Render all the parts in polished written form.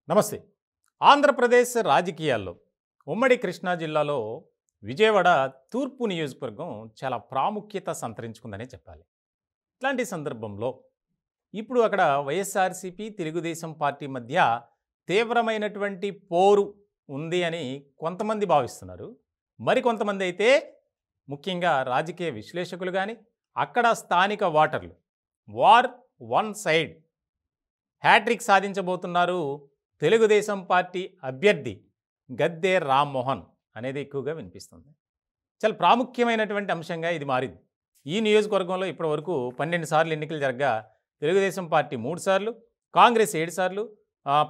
నమస్తే. ఆంధ్రప్రదేశ్ రాజకీయాల్లో ఉమ్మడి కృష్ణా జిల్లాలో విజయవాడ తూర్పు నియోజకవర్గం చాలా ప్రాముఖ్యత సంతరించుకుందనే చెప్పాలి. ఇట్లాంటి సందర్భంలో ఇప్పుడు అక్కడ వైఎస్ఆర్సీపీ, తెలుగుదేశం పార్టీ మధ్య తీవ్రమైనటువంటి పోరు ఉంది అని కొంతమంది భావిస్తున్నారు. మరికొంతమంది అయితే ముఖ్యంగా రాజకీయ విశ్లేషకులు కానీ, అక్కడ స్థానిక ఓటర్లు వార్ వన్ సైడ్ హ్యాట్రిక్ సాధించబోతున్నారు తెలుగుదేశం పార్టీ అభ్యర్థి గద్దె రామ్మోహన్ అనేది ఎక్కువగా వినిపిస్తుంది. చాలా ప్రాముఖ్యమైనటువంటి అంశంగా ఇది మారింది. ఈ నియోజకవర్గంలో ఇప్పటివరకు 12 సార్లు ఎన్నికలు జరగగా తెలుగుదేశం పార్టీ 3 సార్లు, కాంగ్రెస్ 7 సార్లు,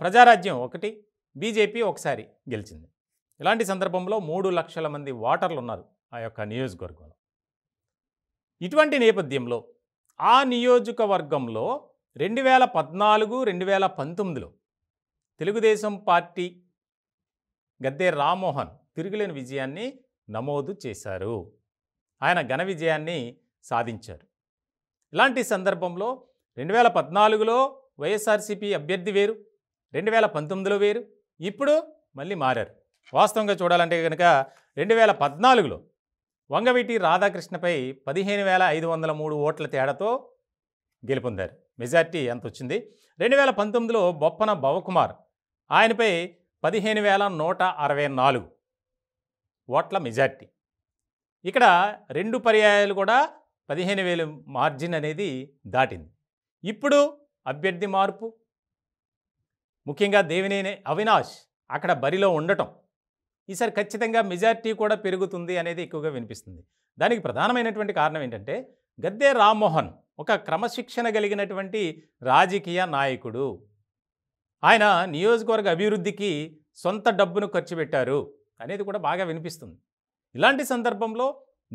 ప్రజారాజ్యం 1, బీజేపీ 1 సారి గెలిచింది. ఇలాంటి సందర్భంలో 3 లక్షల మంది ఓటర్లు ఉన్నారు ఆ యొక్క నియోజకవర్గంలో. ఇటువంటి నేపథ్యంలో ఆ నియోజకవర్గంలో 2014, 2019లో తెలుగుదేశం పార్టీ గద్దె రామ్మోహన్ తిరుగులేని విజయాన్ని నమోదు చేశారు. ఆయన ఘన విజయాన్ని సాధించారు. ఇలాంటి సందర్భంలో 2014లో వైఎస్ఆర్సీపీ అభ్యర్థి వేరు, 2019లో వేరు, ఇప్పుడు మళ్ళీ మారారు. వాస్తవంగా చూడాలంటే కనుక 2014లో వంగవీటి రాధాకృష్ణపై 15,503 ఓట్ల తేడాతో గెలుపొందారు. మెజార్టీ ఎంత వచ్చింది. 2019లో బొప్పన భవకుమార్ ఆయనపై 15,164 ఓట్ల మెజార్టీ. ఇక్కడ 2 పర్యాయాలు కూడా 15,000 మార్జిన్ అనేది దాటింది. ఇప్పుడు అభ్యర్థి మార్పు, ముఖ్యంగా దేవినేని అవినాష్ అక్కడ బరిలో ఉండటం, ఈసారి ఖచ్చితంగా మెజార్టీ కూడా పెరుగుతుంది అనేది ఎక్కువగా వినిపిస్తుంది. దానికి ప్రధానమైనటువంటి కారణం ఏంటంటే గద్దె రామ్మోహన్ ఒక క్రమశిక్షణ కలిగినటువంటి రాజకీయ నాయకుడు. ఆయన నియోజకవర్గ అభివృద్ధికి సొంత డబ్బును ఖర్చు పెట్టారు అనేది కూడా బాగా వినిపిస్తుంది. ఇలాంటి సందర్భంలో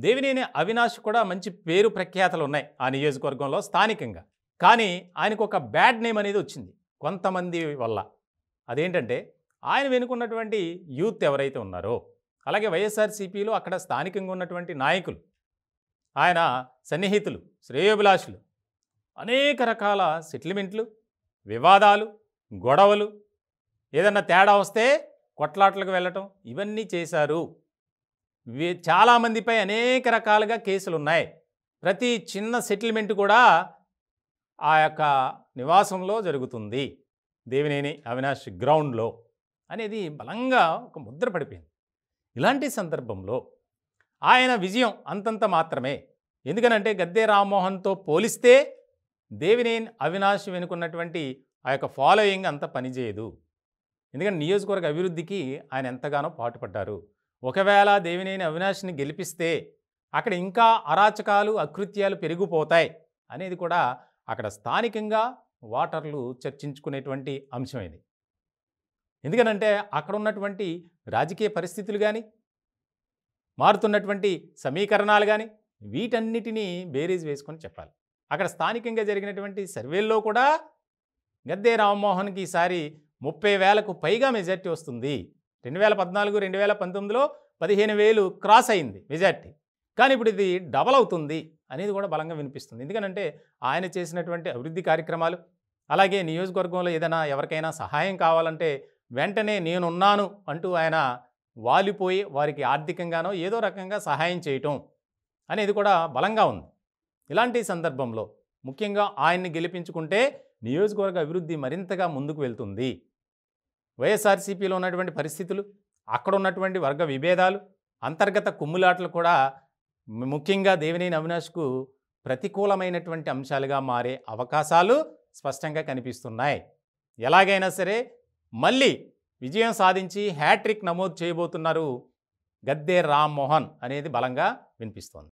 దేవినేని అవినాష్ కూడా మంచి పేరు ప్రఖ్యాతలు ఉన్నాయి ఆ నియోజకవర్గంలో స్థానికంగా. కానీ ఆయనకు ఒక బ్యాడ్ నేమ్ అనేది వచ్చింది కొంతమంది వల్ల. అదేంటంటే ఆయన వెనుకున్నటువంటి యూత్ ఎవరైతే ఉన్నారో, అలాగే వైఎస్ఆర్సీపీలో అక్కడ స్థానికంగా ఉన్నటువంటి నాయకులు, ఆయన సన్నిహితులు, శ్రేయోభిలాషులు అనేక రకాల సెటిల్మెంట్లు, వివాదాలు, గొడవలు, ఏదన్నా తేడా వస్తే కొట్లాట్లకు వెళ్ళటం, ఇవన్నీ చేశారు. చాలామందిపై అనేక రకాలుగా కేసులు ఉన్నాయి. ప్రతి చిన్న సెటిల్మెంట్ కూడా ఆ యొక్క నివాసంలో జరుగుతుంది, దేవినేని అవినాష్ గ్రౌండ్లో అనేది బలంగా ఒక ముద్ర పడిపోయింది. ఇలాంటి సందర్భంలో ఆయన విజయం అంతంత మాత్రమే. ఎందుకనంటే గద్దె రామ్మోహన్తో పోలిస్తే దేవినేని అవినాష్ వెనుకున్నటువంటి ఆ యొక్క ఫాలోయింగ్ అంత పనిచేయదు. ఎందుకంటే నియోజకవర్గ అభివృద్ధికి ఆయన ఎంతగానో పాటుపడ్డారు. ఒకవేళ దేవినేని అవినాష్ని గెలిపిస్తే అక్కడ ఇంకా అరాచకాలు, అకృత్యాలు పెరిగిపోతాయి అనేది కూడా అక్కడ స్థానికంగా ఓటర్లు చర్చించుకునేటువంటి అంశం ఇది. ఎందుకనంటే అక్కడ ఉన్నటువంటి రాజకీయ పరిస్థితులు కానీ, మారుతున్నటువంటి సమీకరణాలు కానీ, వీటన్నిటినీ బేరీజ్ వేసుకొని చెప్పాలి. అక్కడ స్థానికంగా జరిగినటువంటి సర్వేల్లో కూడా గద్దె రామ్మోహన్కి ఈసారి 30,000కు పైగా మెజార్టీ వస్తుంది. 2014, 2019లో 15,000 క్రాస్ అయింది మెజార్టీ. కానీ ఇప్పుడు ఇది డబల్ అవుతుంది అనేది కూడా బలంగా వినిపిస్తుంది. ఎందుకనంటే ఆయన చేసినటువంటి అభివృద్ధి కార్యక్రమాలు, అలాగే నియోజకవర్గంలో ఏదైనా ఎవరికైనా సహాయం కావాలంటే వెంటనే నేనున్నాను అంటూ ఆయన వాలిపోయి వారికి ఆర్థికంగానో ఏదో రకంగా సహాయం చేయటం అనేది కూడా బలంగా ఉంది. ఇలాంటి సందర్భంలో ముఖ్యంగా ఆయన్ని గెలిపించుకుంటే నియోజకవర్గ అభివృద్ధి మరింతగా ముందుకు వెళ్తుంది. వైఎస్ఆర్సీపీలో ఉన్నటువంటి పరిస్థితులు, అక్కడ ఉన్నటువంటి వర్గ విభేదాలు, అంతర్గత కుమ్ములాటలు కూడా ముఖ్యంగా దేవినేని అవినాష్కు ప్రతికూలమైనటువంటి అంశాలుగా మారే అవకాశాలు స్పష్టంగా కనిపిస్తున్నాయి. ఎలాగైనా సరే మళ్ళీ విజయం సాధించి హ్యాట్రిక్ నమోదు చేయబోతున్నారు గద్దె రామ్మోహన్ అనేది బలంగా వినిపిస్తోంది.